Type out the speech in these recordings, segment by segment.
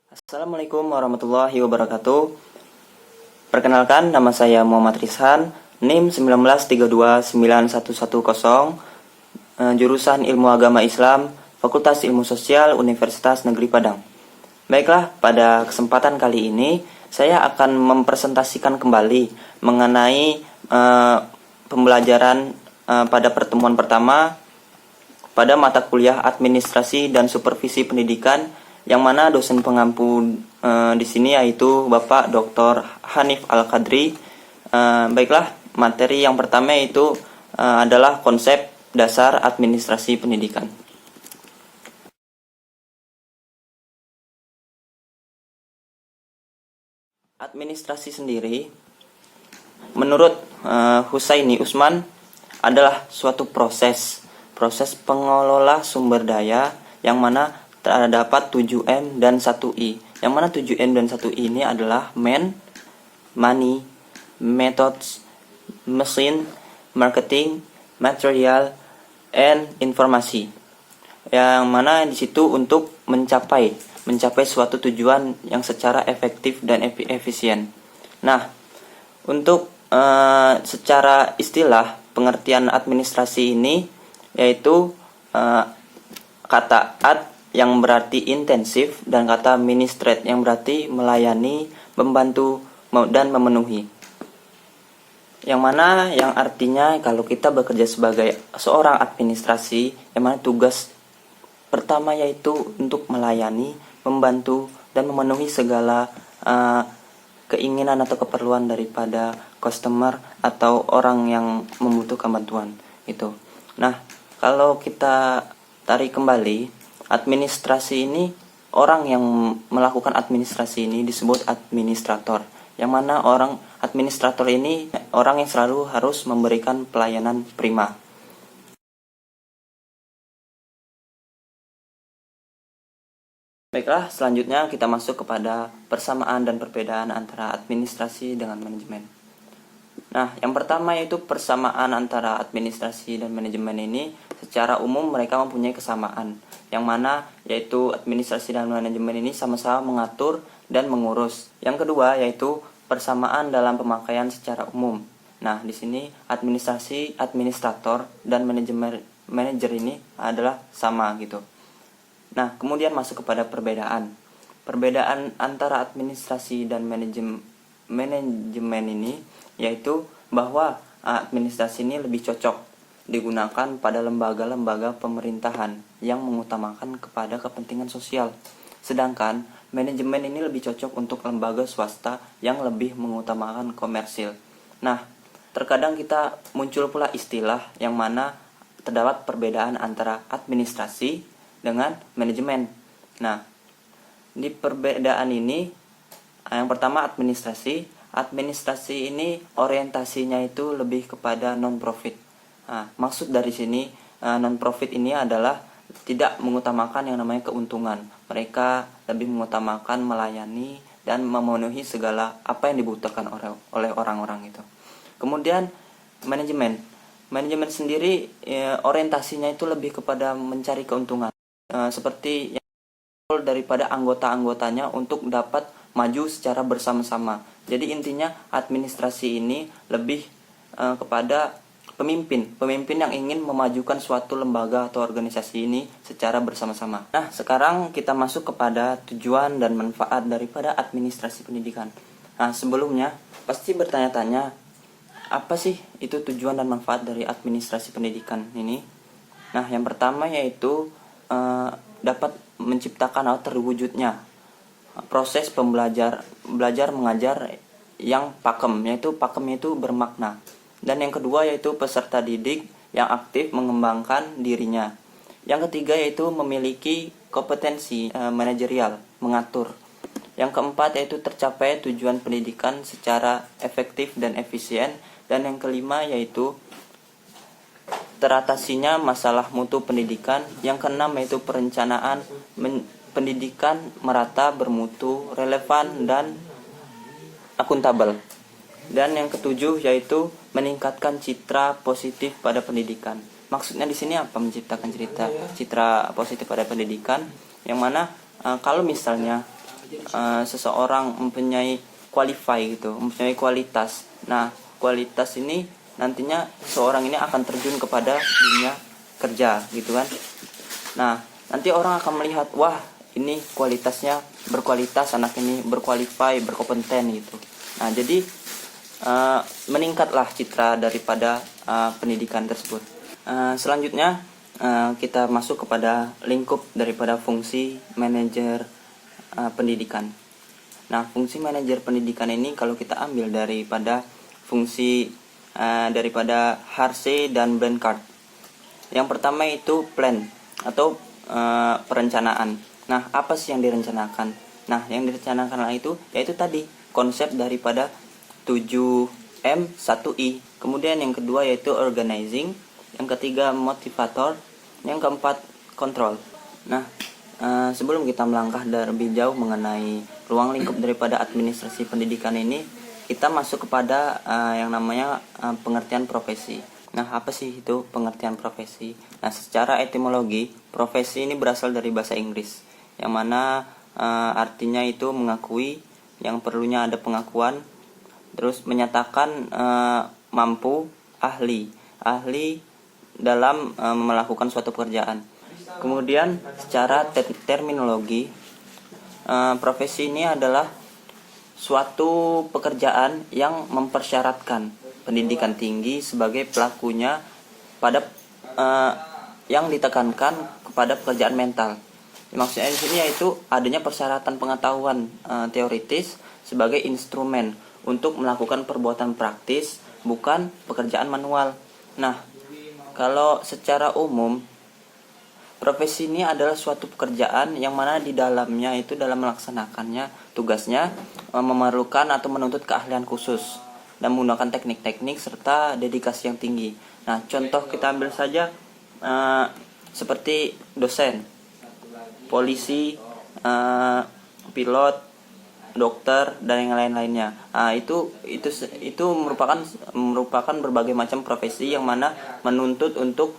Assalamualaikum warahmatullahi wabarakatuh. Perkenalkan, nama saya Muhammad Rizhan, NIM 193291110, jurusan Ilmu Agama Islam, Fakultas Ilmu Sosial, Universitas Negeri Padang. Baiklah, pada kesempatan kali ini saya akan mempresentasikan kembali mengenai pembelajaran pada pertemuan pertama pada mata kuliah Administrasi dan Supervisi Pendidikan, yang mana dosen pengampu di sini yaitu Bapak Dr. Hanif Al-Qadri. Baiklah, materi yang pertama yaitu adalah konsep dasar administrasi pendidikan. Administrasi sendiri, menurut Husaini Usman, adalah suatu proses pengelola sumber daya yang mana terdapat 7M dan 1I. Yang mana 7M dan 1I ini adalah man, money, methods, machine, marketing, material, and informasi. Yang mana di situ untuk mencapai suatu tujuan yang secara efektif dan efisien. Nah, untuk secara istilah pengertian administrasi ini yaitu kata ad yang berarti intensif dan kata ministrate yang berarti melayani, membantu, dan memenuhi. Yang mana yang artinya kalau kita bekerja sebagai seorang administrasi, yang mana tugas pertama yaitu untuk melayani, membantu, dan memenuhi segala keinginan atau keperluan daripada customer atau orang yang membutuhkan bantuan itu. Nah, kalau kita tarik kembali, administrasi ini, orang yang melakukan administrasi ini disebut administrator. Yang mana orang administrator ini orang yang selalu harus memberikan pelayanan prima. Baiklah, selanjutnya kita masuk kepada persamaan dan perbedaan antara administrasi dengan manajemen. Nah, yang pertama yaitu persamaan antara administrasi dan manajemen ini, secara umum mereka mempunyai kesamaan, yang mana yaitu administrasi dan manajemen ini sama-sama mengatur dan mengurus. Yang kedua yaitu persamaan dalam pemakaian secara umum. Nah, di sini administrasi, administrator, dan manajer ini adalah sama gitu. Nah, kemudian masuk kepada perbedaan. Perbedaan antara administrasi dan manajemen ini yaitu bahwa administrasi ini lebih cocok digunakan pada lembaga-lembaga pemerintahan yang mengutamakan kepada kepentingan sosial. Sedangkan manajemen ini lebih cocok untuk lembaga swasta yang lebih mengutamakan komersil. Nah, terkadang kita muncul pula istilah yang mana terdapat perbedaan antara administrasi dengan manajemen. Nah, di perbedaan ini yang pertama administrasi ini orientasinya itu lebih kepada non-profit. Nah, maksud dari sini non-profit ini adalah tidak mengutamakan yang namanya keuntungan. Mereka lebih mengutamakan melayani dan memenuhi segala apa yang dibutuhkan oleh orang-orang itu. Kemudian manajemen sendiri orientasinya itu lebih kepada mencari keuntungan. Seperti yang daripada anggota-anggotanya untuk dapat maju secara bersama-sama. Jadi intinya administrasi ini lebih kepada pemimpin yang ingin memajukan suatu lembaga atau organisasi ini secara bersama-sama. Nah, sekarang kita masuk kepada tujuan dan manfaat daripada administrasi pendidikan. Nah, sebelumnya pasti bertanya-tanya, apa sih itu tujuan dan manfaat dari administrasi pendidikan ini? Nah, yang pertama yaitu dapat menciptakan atau terwujudnya proses belajar mengajar yang pakemnya itu bermakna. Dan yang kedua yaitu peserta didik yang aktif mengembangkan dirinya. Yang ketiga yaitu memiliki kompetensi manajerial, mengatur. Yang keempat yaitu tercapai tujuan pendidikan secara efektif dan efisien. Dan yang kelima yaitu teratasinya masalah mutu pendidikan. Yang keenam yaitu perencanaan pendidikan merata, bermutu, relevan, dan akuntabel. Dan yang ketujuh yaitu meningkatkan citra positif pada pendidikan. Maksudnya di sini apa menciptakan citra positif pada pendidikan? Yang mana kalau misalnya seseorang mempunyai mempunyai kualitas. Nah, kualitas ini nantinya seorang ini akan terjun kepada dunia kerja gitu kan. Nah, nanti orang akan melihat, wah, ini kualitasnya berkualitas, anak ini berqualify, berkompeten gitu. Nah, jadi meningkatlah citra daripada pendidikan tersebut. Selanjutnya kita masuk kepada lingkup daripada fungsi manajer pendidikan. Nah, fungsi manajer pendidikan ini kalau kita ambil daripada fungsi daripada Harsey dan Blanchard. Yang pertama itu plan atau perencanaan. Nah, apa sih yang direncanakan? Nah, yang direncanakan itu yaitu tadi konsep daripada 7M 1I. Kemudian yang kedua yaitu organizing, yang ketiga motivator, yang keempat control. Nah, sebelum kita melangkah lebih jauh mengenai ruang lingkup daripada administrasi pendidikan ini, kita masuk kepada yang namanya pengertian profesi. Nah, apa sih itu pengertian profesi? Nah, secara etimologi, profesi ini berasal dari bahasa Inggris, yang mana artinya itu mengakui, yang perlunya ada pengakuan, terus menyatakan mampu, ahli dalam melakukan suatu pekerjaan. Kemudian secara terminologi, profesi ini adalah suatu pekerjaan yang mempersyaratkan pendidikan tinggi sebagai pelakunya pada yang ditekankan kepada pekerjaan mental. Maksudnya di sini yaitu adanya persyaratan pengetahuan teoritis sebagai instrumen untuk melakukan perbuatan praktis, bukan pekerjaan manual. Nah, kalau secara umum, profesi ini adalah suatu pekerjaan yang mana di dalamnya itu dalam melaksanakannya tugasnya memerlukan atau menuntut keahlian khusus dan menggunakan teknik-teknik serta dedikasi yang tinggi. Nah, contoh kita ambil saja seperti dosen, polisi, pilot, dokter, dan yang lain-lainnya. Nah, itu merupakan berbagai macam profesi yang mana menuntut untuk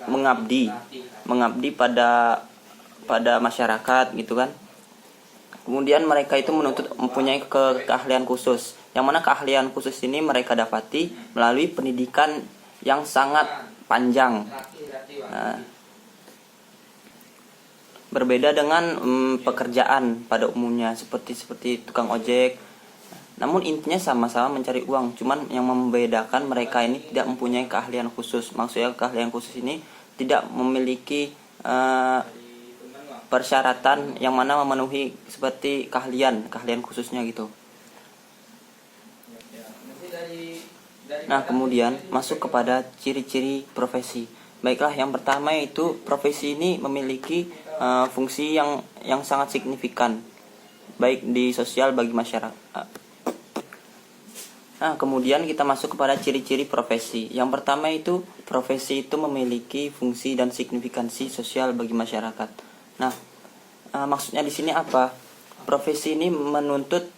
mengabdi pada masyarakat gitu kan. Kemudian mereka itu mempunyai keahlian khusus, yang mana keahlian khusus ini mereka dapati melalui pendidikan yang sangat panjang. Berbeda dengan pekerjaan pada umumnya seperti tukang ojek. Namun intinya sama-sama mencari uang, cuman yang membedakan mereka ini tidak mempunyai keahlian khusus. Maksudnya keahlian khusus ini tidak memiliki persyaratan yang mana memenuhi seperti keahlian khususnya gitu. Nah, kemudian masuk kepada ciri-ciri profesi. Baiklah, yang pertama yaitu profesi ini memiliki fungsi yang sangat signifikan baik di sosial bagi masyarakat. Nah, kemudian kita masuk kepada ciri-ciri profesi. Yang pertama itu profesi itu memiliki fungsi dan signifikansi sosial bagi masyarakat. Nah, maksudnya di sini apa? Profesi ini menuntut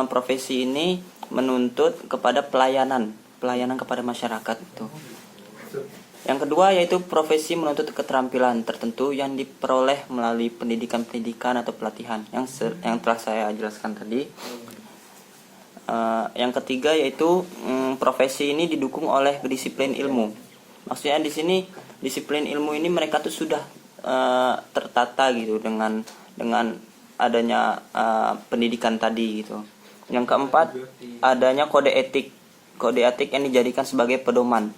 profesi ini menuntut kepada pelayanan kepada masyarakat itu. Yang kedua yaitu profesi menuntut keterampilan tertentu yang diperoleh melalui pendidikan atau pelatihan yang telah saya jelaskan tadi. Yang ketiga yaitu profesi ini didukung oleh disiplin ilmu. Maksudnya di sini disiplin ilmu ini mereka tuh sudah tertata gitu dengan adanya pendidikan tadi gitu. Yang keempat adanya kode etik yang dijadikan sebagai pedoman.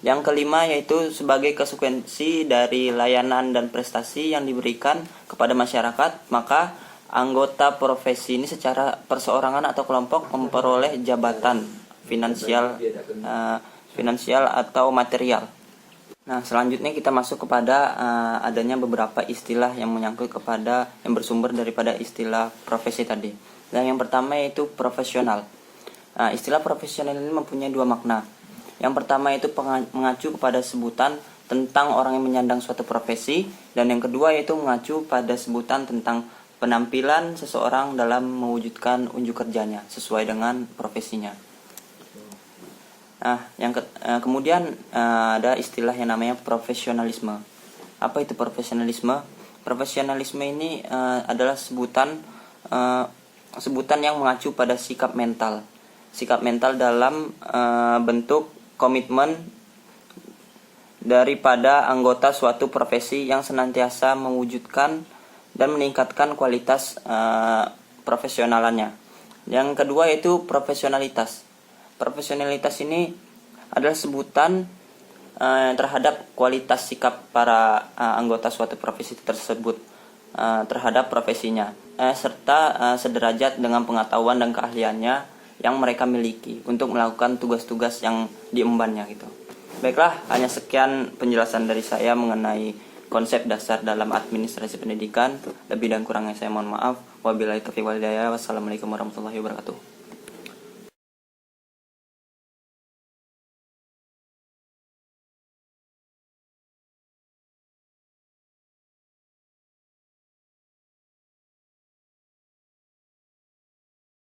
Yang kelima yaitu sebagai konsekuensi dari layanan dan prestasi yang diberikan kepada masyarakat, maka anggota profesi ini secara perseorangan atau kelompok memperoleh jabatan finansial atau material. Nah, selanjutnya kita masuk kepada adanya beberapa istilah yang menyangkut kepada yang bersumber daripada istilah profesi tadi. Dan yang pertama yaitu profesional. Nah, istilah profesional ini mempunyai dua makna. Yang pertama itu mengacu kepada sebutan tentang orang yang menyandang suatu profesi, dan yang kedua yaitu mengacu pada sebutan tentang penampilan seseorang dalam mewujudkan unjuk kerjanya sesuai dengan profesinya. Nah, kemudian ada istilah yang namanya profesionalisme. Apa itu profesionalisme? Profesionalisme ini adalah sebutan yang mengacu pada sikap mental dalam bentuk komitmen daripada anggota suatu profesi yang senantiasa mewujudkan dan meningkatkan kualitas profesionalannya. Yang kedua yaitu profesionalitas. Profesionalitas ini adalah sebutan terhadap kualitas sikap para anggota suatu profesi tersebut terhadap profesinya, serta sederajat dengan pengetahuan dan keahliannya yang mereka miliki untuk melakukan tugas-tugas yang diembannya gitu. Baiklah, hanya sekian penjelasan dari saya mengenai konsep dasar dalam administrasi pendidikan. Lebih dan kurangnya saya mohon maaf. Wabillahi taufiq wal hidayah. Wassalamualaikum warahmatullahi wabarakatuh.